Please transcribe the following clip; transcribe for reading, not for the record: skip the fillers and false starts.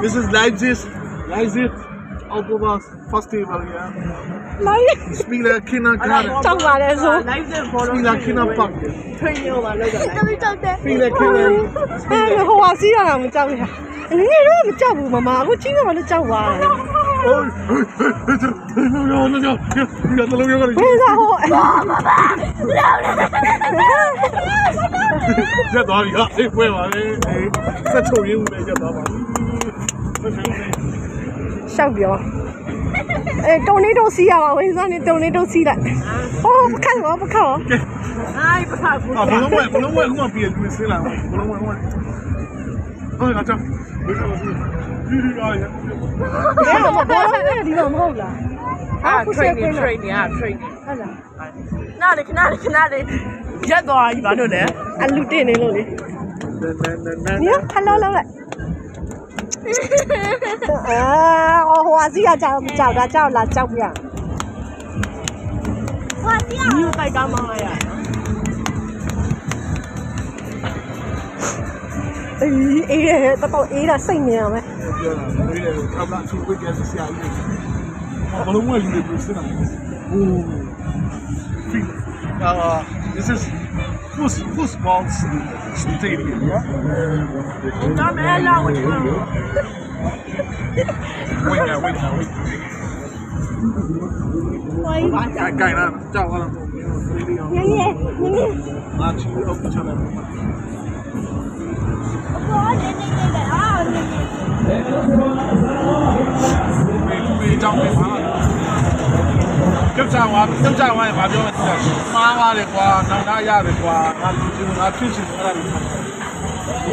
This is Leipzig Autobahn Festival, yeah. Spieler Kindergarten. Spieler Kinderpark. Spieler Kinder. ဟိုဟာစီးရတာမကြောက်ရငယ်တော့မကြောက်ဘူးမမအခုချင်းတော့လည်းကြောက်သွားတယ် ဘယ်သာဟို ရက်သွားပြီဟာအေးပွဲပါလေဆက်ချုပ်ရင်းဦးပဲရက်သွားပါ ရှောက်ပြောတုံနေတော့စီးရပါဝင်းစားနေတုံနေတော့စီးလိုက်ဟောပခတ်ရောပခတ်ရောအိုင်ပခတ်ဘူး ဘလုံးဝဲခုမှပြည်သူစင်းလာဘလုံးဝဲဟုတ်ကဲ့ကြောက်ဒီလိုဒီအားရ ဒီတော့မဟုတ်လားtraining ဟုတ်လားနားလေခဏလေးရက်သွားပြီဘာလို့လဲ အလူတင်နေလို့လေညခလောလောက်လိုက်ဟိုဟာစီးရကြောက်တာကြောက်လားကြောက်ပြ မြို့တိုက်ကားမောင်းလိုက်ရ အေးတော့အေးတာစိတ်မြင်ရမယ် ပြောတာမေးတယ်ထောက်ကသူ့ဝိတ်ကျဆရာကြီးဘလုံးဝဲလူတွေစင်းလာโอ้ this is football stadium, yeah? ဒါမဲလာဝင် Wait now. 盖了，叫完了。爷爷拿去欧布车来。没张没完了。cấp trang hóa bảo cho mà qua để qua nông đã ra để qua, chúng ta chuyên sử dụng